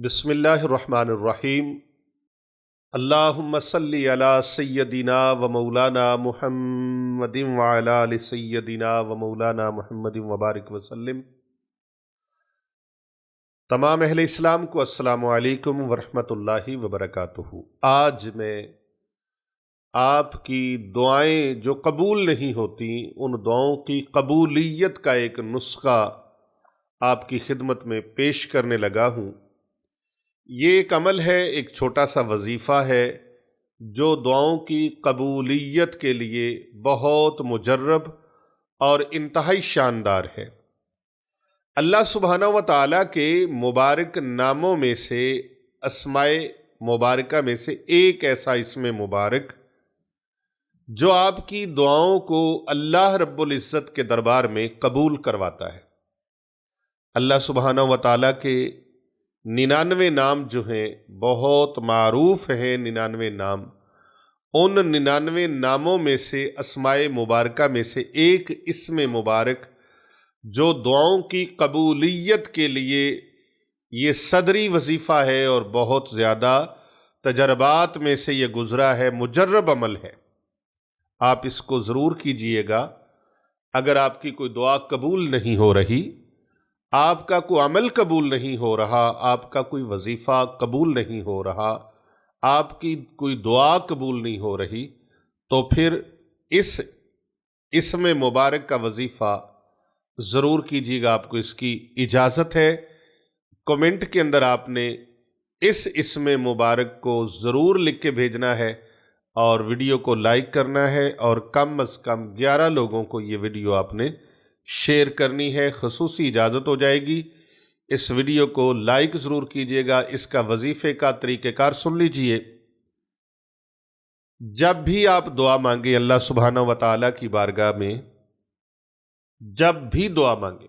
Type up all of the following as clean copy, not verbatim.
بسم اللہ الرحمن الرحیم۔ اللہم صلی علی سیدنا و مولانا محمد وعلی آل سیدنا و مولانا محمد وبارک وسلم۔ تمام اہل اسلام کو السلام علیکم ورحمۃ اللہ وبرکاتہ۔ آج میں آپ کی دعائیں جو قبول نہیں ہوتی ان دعاؤں کی قبولیت کا ایک نسخہ آپ کی خدمت میں پیش کرنے لگا ہوں۔ یہ ایک عمل ہے، ایک چھوٹا سا وظیفہ ہے جو دعاؤں کی قبولیت کے لیے بہت مجرب اور انتہائی شاندار ہے۔ اللہ سبحانہ و تعالیٰ کے مبارک ناموں میں سے، اسماء مبارکہ میں سے ایک ایسا اسم مبارک جو آپ کی دعاؤں کو اللہ رب العزت کے دربار میں قبول کرواتا ہے۔ اللہ سبحانہ و تعالیٰ کے 99 نام جو ہیں بہت معروف ہیں۔ 99 نام، ان 99 ناموں میں سے، اسماء مبارکہ میں سے ایک اسم مبارک جو دعاؤں کی قبولیت کے لیے یہ صدری وظیفہ ہے اور بہت زیادہ تجربات میں سے یہ گزرا ہے، مجرب عمل ہے۔ آپ اس کو ضرور کیجئے گا۔ اگر آپ کی کوئی دعا قبول نہیں ہو رہی، آپ کا کوئی عمل قبول نہیں ہو رہا، آپ کا کوئی وظیفہ قبول نہیں ہو رہا، آپ کی کوئی دعا قبول نہیں ہو رہی، تو پھر اس اسم مبارک کا وظیفہ ضرور کیجیے گا۔ آپ کو اس کی اجازت ہے۔ کمنٹ کے اندر آپ نے اس اسم مبارک کو ضرور لکھ کے بھیجنا ہے اور ویڈیو کو لائک کرنا ہے، اور کم از کم 11 لوگوں کو یہ ویڈیو آپ نے شیئر کرنی ہے۔ خصوصی اجازت ہو جائے گی۔ اس ویڈیو کو لائک ضرور کیجئے گا۔ اس کا وظیفے کا طریقہ کار سن لیجئے۔ جب بھی آپ دعا مانگیں اللہ سبحانہ و تعالیٰ کی بارگاہ میں، جب بھی دعا مانگیں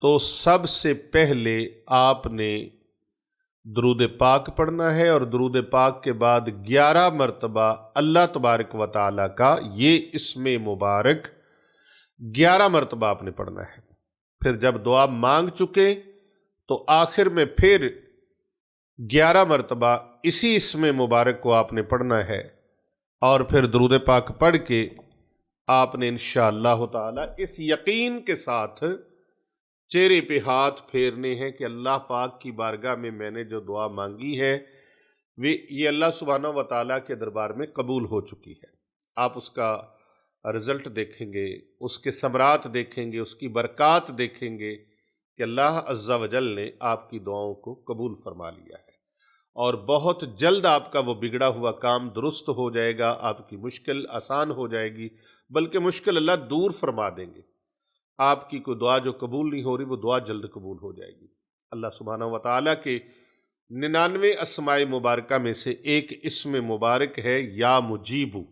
تو سب سے پہلے آپ نے درود پاک پڑھنا ہے، اور درود پاک کے بعد 11 مرتبہ اللہ تبارک و تعالیٰ کا یہ اسم مبارک 11 مرتبہ آپ نے پڑھنا ہے۔ پھر جب دعا مانگ چکے تو آخر میں پھر 11 مرتبہ اسی اسم مبارک کو آپ نے پڑھنا ہے، اور پھر درود پاک پڑھ کے آپ نے انشاءاللہ تعالی اس یقین کے ساتھ چہرے پہ ہاتھ پھیرنے ہیں کہ اللہ پاک کی بارگاہ میں نے جو دعا مانگی ہے یہ اللہ سبحانہ و تعالیٰ کے دربار میں قبول ہو چکی ہے۔ آپ اس کا رزلٹ دیکھیں گے، اس کے ثمرات دیکھیں گے، اس کی برکات دیکھیں گے کہ اللہ عز و جل نے آپ کی دعاؤں کو قبول فرما لیا ہے، اور بہت جلد آپ کا وہ بگڑا ہوا کام درست ہو جائے گا، آپ کی مشکل آسان ہو جائے گی، بلکہ مشکل اللہ دور فرما دیں گے۔ آپ کی کوئی دعا جو قبول نہیں ہو رہی وہ دعا جلد قبول ہو جائے گی۔ اللہ سبحانہ و تعالیٰ کے 99 اسماء مبارکہ میں سے ایک اسم مبارک ہے یا مجیبو۔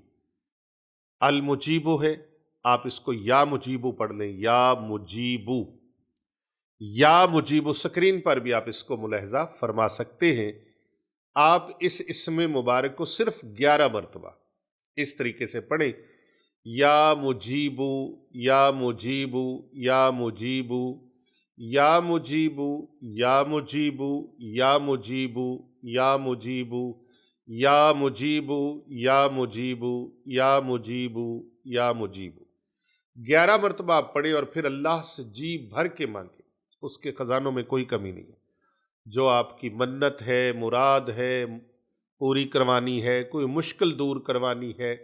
المجیبو ہے، آپ اس کو یا مجیبو پڑھ لیں، یا مجیبو، یا مجیبو۔ سکرین پر بھی آپ اس کو ملاحظہ فرما سکتے ہیں۔ آپ اس اسم مبارک کو صرف 11 مرتبہ اس طریقے سے پڑھیں، یا مجیبو، یا مجیبو، یا مجیبو، یا مجیبو، یا مجیبو، یا مجیبو، یا مجیبو، یا مجیبو، یا مجیبو، یا مجیبو، یا مجیبو۔ 11 مرتبہ آپ پڑھیں اور پھر اللہ سے جی بھر کے مانگیں۔ اس کے خزانوں میں کوئی کمی نہیں ہے۔ جو آپ کی منت ہے، مراد ہے، پوری کروانی ہے، کوئی مشکل دور کروانی ہے،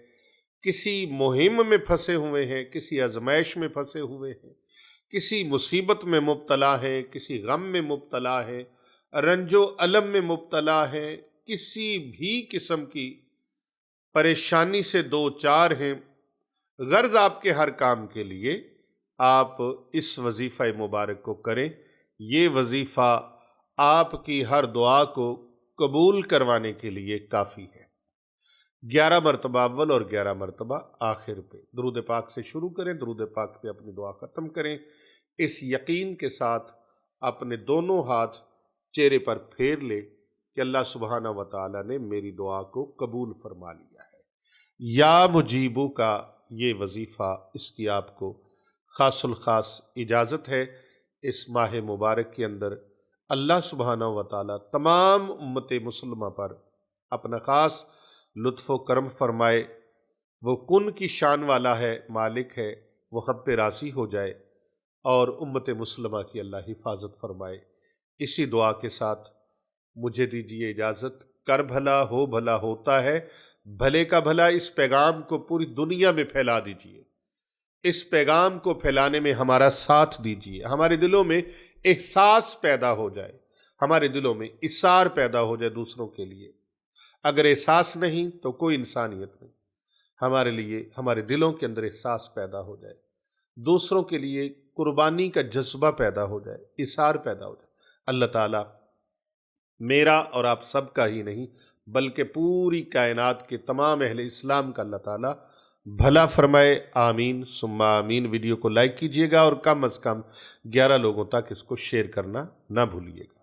کسی مہم میں پھنسے ہوئے ہیں، کسی آزمائش میں پھنسے ہوئے ہیں، کسی مصیبت میں مبتلا ہیں، کسی غم میں مبتلا ہیں، رنج و الم میں مبتلا ہیں، کسی بھی قسم کی پریشانی سے دو چار ہیں، غرض آپ کے ہر کام کے لیے آپ اس وظیفہ مبارک کو کریں۔ یہ وظیفہ آپ کی ہر دعا کو قبول کروانے کے لیے کافی ہے۔ 11 مرتبہ اول اور 11 مرتبہ آخر پہ درود پاک سے شروع کریں، درود پاک پہ اپنی دعا ختم کریں، اس یقین کے ساتھ اپنے دونوں ہاتھ چہرے پر پھیر لے کہ اللہ سبحانہ و تعالیٰ نے میری دعا کو قبول فرما لیا ہے۔ یا مجیبو کا یہ وظیفہ، اس کی آپ کو خاص الخاص اجازت ہے۔ اس ماہ مبارک کے اندر اللہ سبحانہ و تعالی تمام امت مسلمہ پر اپنا خاص لطف و کرم فرمائے، وہ کن کی شان والا ہے، مالک ہے، وہ خط پہ راضی ہو جائے اور امت مسلمہ کی اللہ حفاظت فرمائے۔ اسی دعا کے ساتھ مجھے دیجیے اجازت۔ کر بھلا ہو بھلا ہوتا ہے، بھلے کا بھلا اس پیغام کو پوری دنیا میں پھیلا دیجیے۔ اس پیغام کو پھیلانے میں ہمارا ساتھ دیجیے، ہمارے دلوں میں احساس پیدا ہو جائے، ہمارے دلوں میں اثار پیدا ہو جائے دوسروں کے لیے۔ اگر احساس نہیں تو کوئی انسانیت نہیں۔ ہمارے لیے ہمارے دلوں کے اندر احساس پیدا ہو جائے، دوسروں کے لیے قربانی کا جذبہ پیدا ہو جائے، اثار پیدا ہو جائے۔ اللہ تعالیٰ میرا اور آپ سب کا ہی نہیں بلکہ پوری کائنات کے تمام اہل اسلام کا اللہ تعالیٰ بھلا فرمائے۔ آمین ثم آمین۔ ویڈیو کو لائک کیجئے گا اور کم از کم 11 لوگوں تک اس کو شیئر کرنا نہ بھولیے گا۔